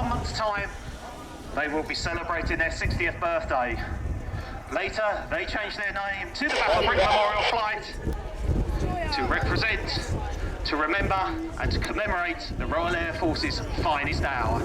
1 month's time, they will be celebrating their 60th birthday. Later, they changed their name to the Battle of Britain Memorial Flight to represent, to remember and to commemorate the Royal Air Force's finest hour.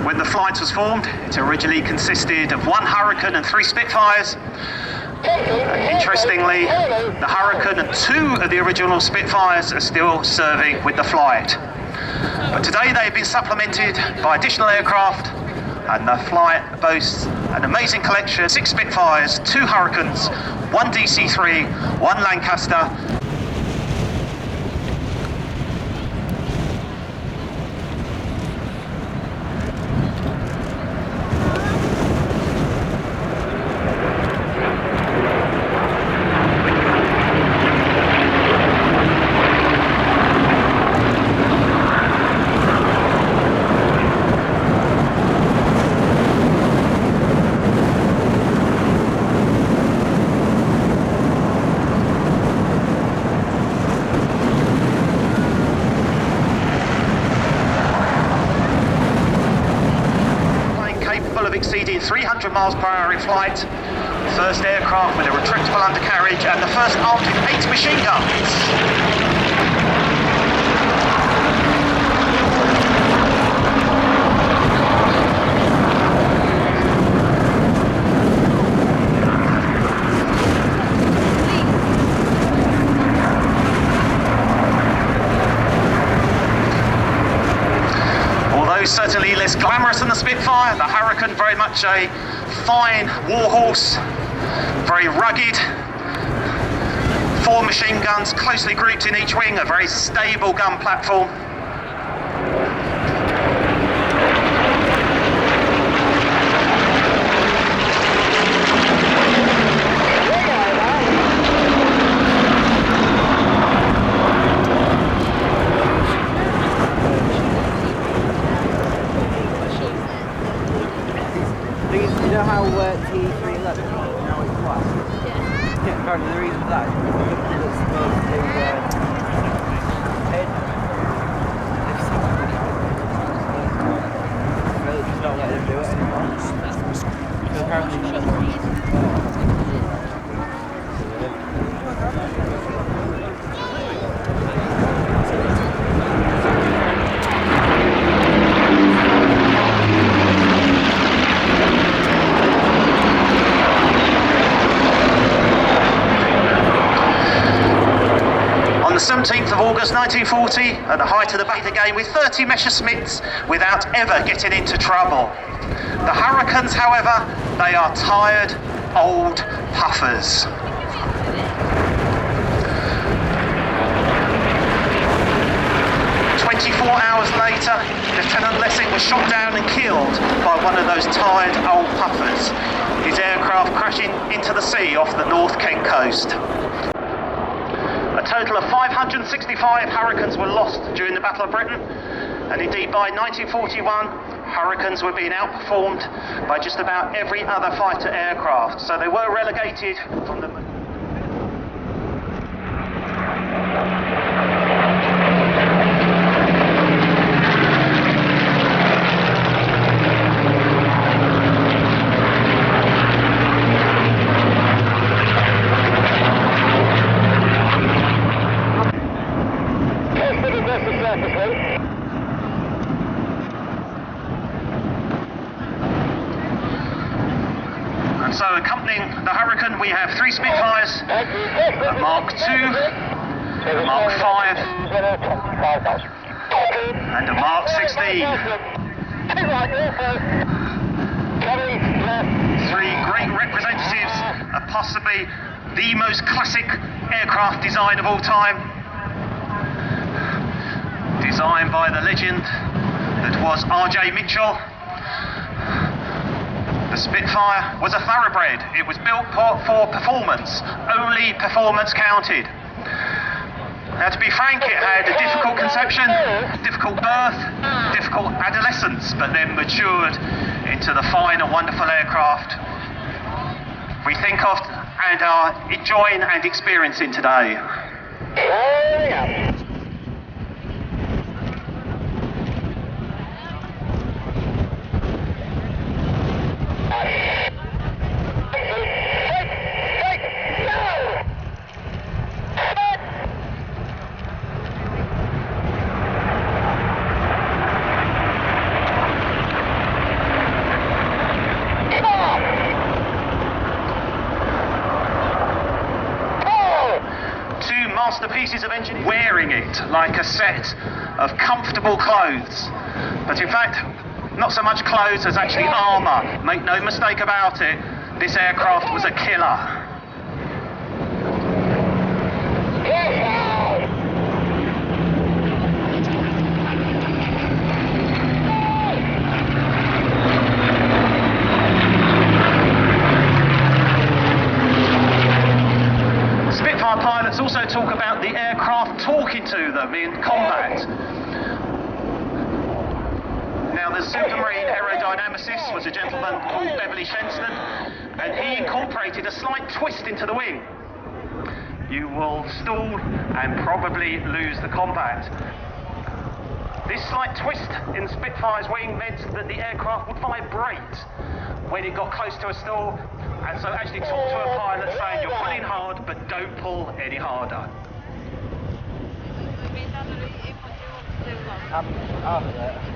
When the flight was formed, it originally consisted of 1 Hurricane and 3 Spitfires. Interestingly, the Hurricane and 2 of the original Spitfires are still serving with the flight. But today they have been supplemented by additional aircraft, and the flight boasts an amazing collection: 6 Spitfires, 2 Hurricanes, 1 DC-3, 1 Lancaster. Exceeding 300 miles per hour in flight, the first aircraft with a retractable undercarriage, and the first armed with 8 machine guns. Certainly less glamorous than the Spitfire, the Hurricane very much a fine warhorse, very rugged, 4 machine guns closely grouped in each wing, a very stable gun platform. You know how T311, now it's flat? Yeah. Apparently the reason for that is because it's supposed to head. Really just not letting them do it anymore. So apparently on the 17th of August 1940, at the height of the Beta game, with 30 Messerschmitts without ever getting into trouble. The Hurricanes, however, they are tired, old puffers. Hours later, Lieutenant Lessing was shot down and killed by one of those tired old puffers, his aircraft crashing into the sea off the North Kent coast. A total of 565 Hurricanes were lost during the Battle of Britain, and indeed by 1941 Hurricanes were being outperformed by just about every other fighter aircraft, so they were relegated from the So accompanying the Hurricane we have 3 Spitfires, a Mk.IIa, a Mk.5 and a Mk.16. Three great representatives of possibly the most classic aircraft design of all time. Designed by the legend that was R.J. Mitchell. The Spitfire was a thoroughbred. It was built for performance. Only performance counted. Now, to be frank, it had a difficult conception, difficult birth, difficult adolescence, but then matured into the fine and wonderful aircraft we think of and are enjoying and experiencing today. Masterpieces of engineering, wearing it like a set of comfortable clothes, but in fact not so much clothes as actually armour. Make no mistake about it, this aircraft was a killer. Spitfire pilots also talk about the aircraft talking to them in combat. Now, the Supermarine aerodynamicist was a gentleman called Beverly Shenston, and he incorporated a slight twist into the wing. You will stall and probably lose the combat. This slight twist in Spitfire's wing meant that the aircraft would vibrate when it got close to a stall, and so actually talk to a pilot saying, you're pulling hard, but don't pull any harder. After that.